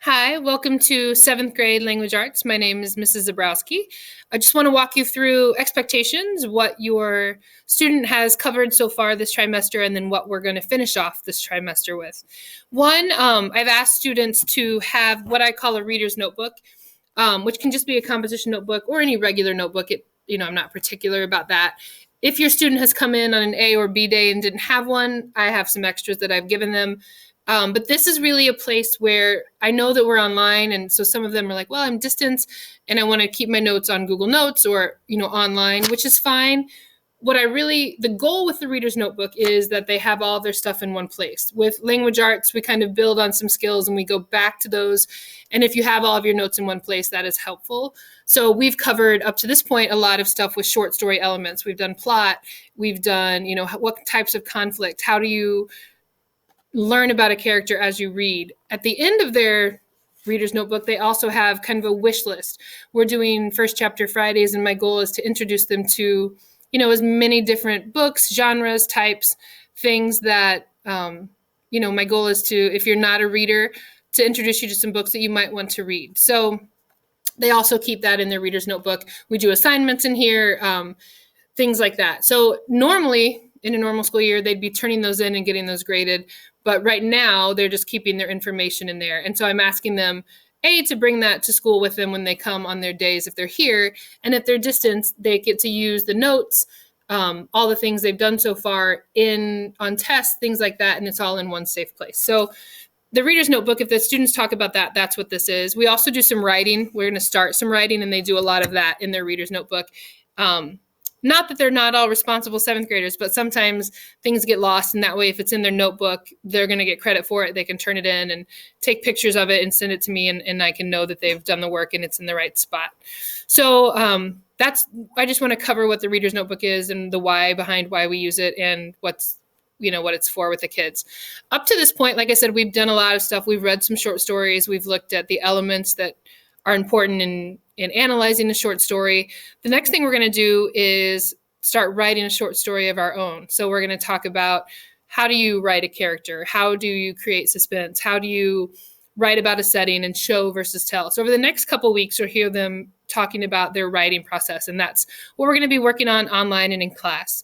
Hi, welcome to 7th grade language arts. My name is Mrs. Zabrowski. I just want to walk you through expectations, what your student has covered so far this trimester, and then what we're going to finish off this trimester with. One, I've asked students to have what I call a reader's notebook, which can just be a composition notebook or any regular notebook. I'm not particular about that. If your student has come in on an A or B day and didn't have one, I have some extras that I've given them. But this is really a place where I know that we're online. And so some of them are like, well, I'm distance and I want to keep my notes on Google Notes or, online, which is fine. The goal with the reader's notebook is that they have all their stuff in one place. With language arts, we kind of build on some skills and we go back to those. And if you have all of your notes in one place, that is helpful. So we've covered up to this point a lot of stuff with short story elements. We've done plot. We've done, what types of conflict, how do you learn about a character as you read. At the end of their reader's notebook, they also have kind of a wish list. We're doing first chapter Fridays, and my goal is to introduce them to, as many different books, genres, types, things that, my goal is to, if you're not a reader, to introduce you to some books that you might want to read. So they also keep that in their reader's notebook. We do assignments in here, things like that. So normally, in a normal school year, they'd be turning those in and getting those graded. But right now, they're just keeping their information in there. And so I'm asking them, A, to bring that to school with them when they come on their days if they're here. And if they're distant, they get to use the notes, all the things they've done so far on tests, things like that. And it's all in one safe place. So the reader's notebook, if the students talk about that, that's what this is. We also do some writing. We're going to start some writing, and they do a lot of that in their reader's notebook. Not that they're not all responsible 7th graders, but sometimes things get lost. And that way, if it's in their notebook, they're going to get credit for it. They can turn it in and take pictures of it and send it to me. And I can know that they've done the work and it's in the right spot. So I just want to cover what the reader's notebook is and the why behind why we use it and what it's for with the kids. Up to this point, like I said, we've done a lot of stuff. We've read some short stories. We've looked at the elements that are important in analyzing a short story. The next thing we're going to do is start writing a short story of our own. So we're going to talk about how do you write a character? How do you create suspense? How do you write about a setting and show versus tell? So over the next couple of weeks, you'll hear them talking about their writing process. And that's what we're going to be working on online and in class.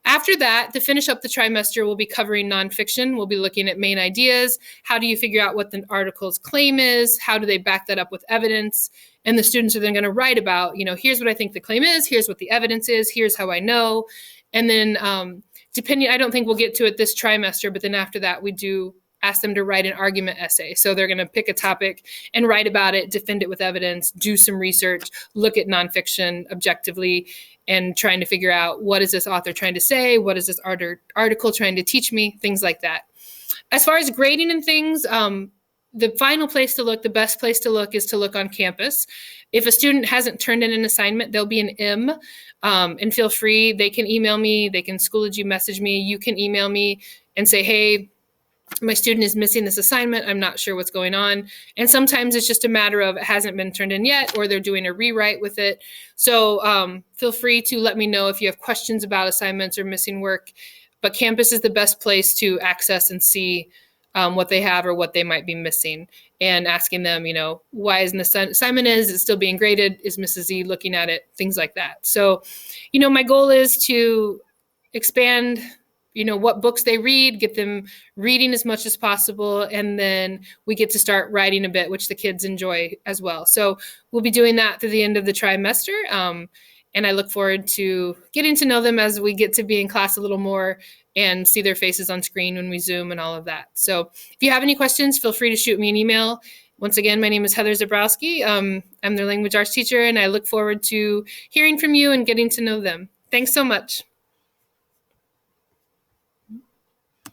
After that, to finish up the trimester, we'll be covering nonfiction. We'll be looking at main ideas. How do you figure out what the article's claim is? How do they back that up with evidence? And the students are then going to write about, here's what I think the claim is. Here's what the evidence is. Here's how I know. And then I don't think we'll get to it this trimester, but then after that, we do ask them to write an argument essay. So they're going to pick a topic and write about it, defend it with evidence, do some research, look at nonfiction objectively, and trying to figure out what is this author trying to say? What is this article trying to teach me? Things like that. As far as grading and things, the final place to look, the best place to look is to look on campus. If a student hasn't turned in an assignment, there'll be an M, and feel free. They can email me. They can Schoology message me. You can email me and say, hey, my student is missing this assignment. I'm not sure what's going on. And sometimes it's just a matter of it hasn't been turned in yet, or they're doing a rewrite with it. So feel free to let me know if you have questions about assignments or missing work. But campus is the best place to access and see what they have or what they might be missing, and asking them, why isn't the assignment is it still being graded? Is Mrs. Z looking at it? Things like that. So, my goal is to expand what books they read, get them reading as much as possible. And then we get to start writing a bit, which the kids enjoy as well. So we'll be doing that through the end of the trimester. And I look forward to getting to know them as we get to be in class a little more and see their faces on screen when we Zoom and all of that. So if you have any questions, feel free to shoot me an email. Once again, my name is Heather Zabrowski. I'm their language arts teacher, and I look forward to hearing from you and getting to know them. Thanks so much.